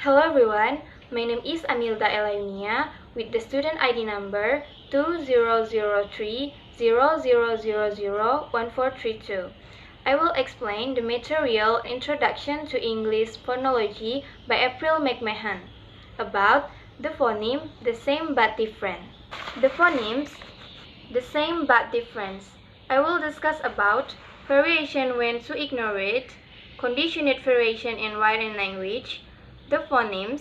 Hello everyone, my name is Amilda Elainia with the student ID number 200300001432. I will explain the material Introduction to English Phonology by April McMahon about the phoneme, the same but different. The phonemes, the same but different. I will discuss about variation when to ignore it, conditionate variation in written language, the phonemes,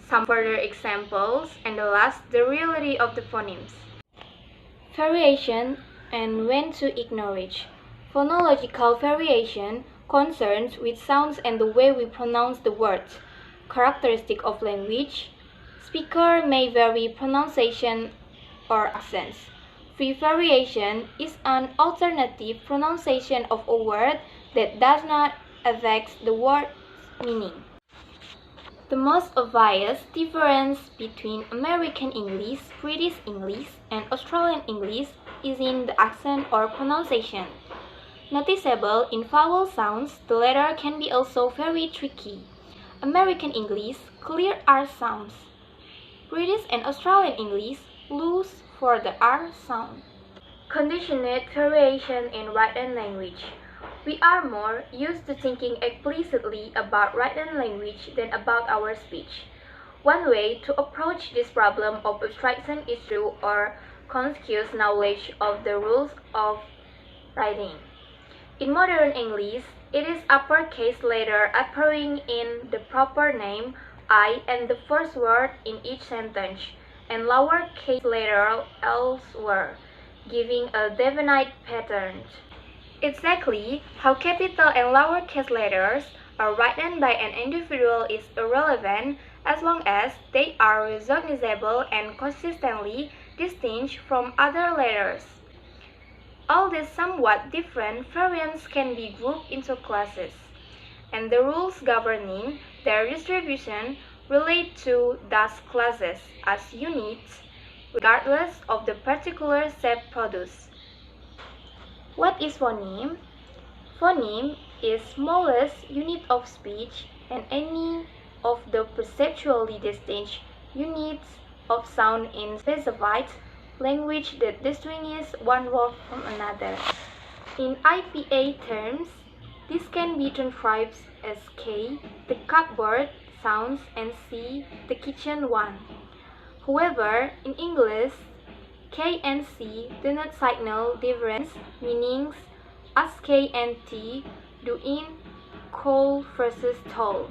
some further examples, and the last, the reality of the phonemes. Variation and when to ignore it. Phonological variation concerns with sounds and the way we pronounce the words. Characteristic of language. Speaker may vary pronunciation or accents. Free variation is an alternative pronunciation of a word that does not affect the word's meaning. The most obvious difference between American English, British English, and Australian English is in the accent or pronunciation. Noticeable in vowel sounds, the latter can be also very tricky. American English, clear R sounds. British and Australian English, loose for the R sound. Conditionate variation in written language. We are more used to thinking explicitly about written language than about our speech. One way to approach this problem of abstraction is through our conscious knowledge of the rules of writing. In modern English, it is uppercase letter appearing in the proper name, I, and the first word in each sentence, and lowercase letter elsewhere, giving a definite pattern. Exactly how capital and lowercase letters are written by an individual is irrelevant as long as they are recognizable and consistently distinct from other letters. All these somewhat different variants can be grouped into classes, and the rules governing their distribution relate to those classes as units, regardless of the particular shape produced. What is phoneme? Phoneme is smallest unit of speech and any of the perceptually distinct units of sound in specified language that distinguishes one word from another. In IPA terms, this can be transcribed as K, the cupboard sounds, and C, the kitchen one. However, in English, K and C do not signal different meanings as K and T do in cold versus tall.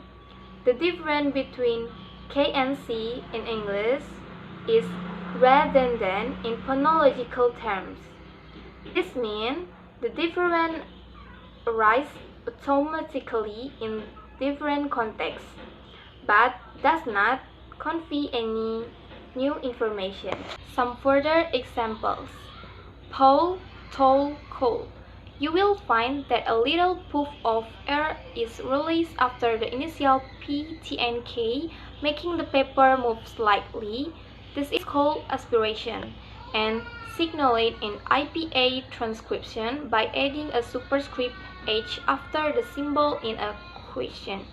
The difference between K and C in English is redundant in phonological terms. This means the difference arises automatically in different contexts, but does not convey any new information. Some further examples. Pole, toll, coal. You will find that a little puff of air is released after the initial P, T, and K, making the paper move slightly. This is called aspiration, and signaled in IPA transcription by adding a superscript H after the symbol in a question.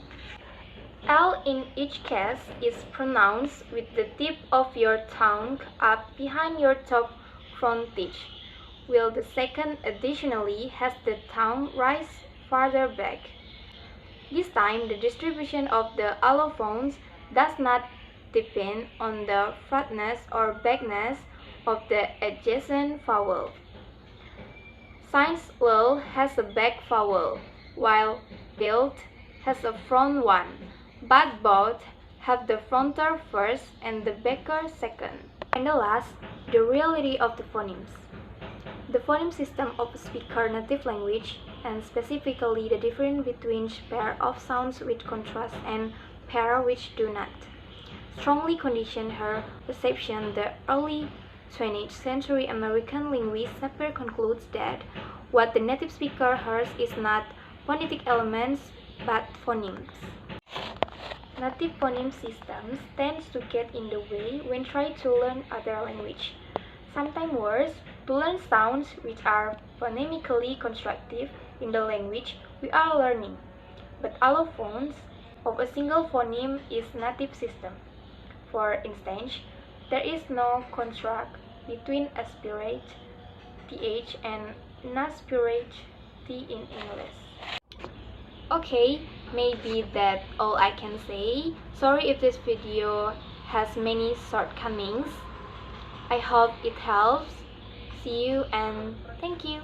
L in each case is pronounced with the tip of your tongue up behind your top front teeth, while the second additionally has the tongue rise farther back. This time, the distribution of the allophones does not depend on the flatness or backness of the adjacent vowel. Since L has a back vowel, while built has a front one, but both have the frontal first and the backer second. And the last, the reality of the phonemes. The phoneme system of a speaker native language, and specifically the difference between pair of sounds with contrast and pair which do not, strongly conditioned her perception. The early 20th century American linguist Sapir concludes that what the native speaker hears is not phonetic elements but phonemes. Native phoneme systems tend to get in the way when trying to learn other language. Sometimes worse, to learn sounds which are phonemically constructive in the language we are learning. But allophones, of a single phoneme is native system. For instance, there is no contrast between aspirate th and naspirate t in English. Okay, maybe that's all I can say. Sorry if this video has many shortcomings. I hope it helps. See you and thank you.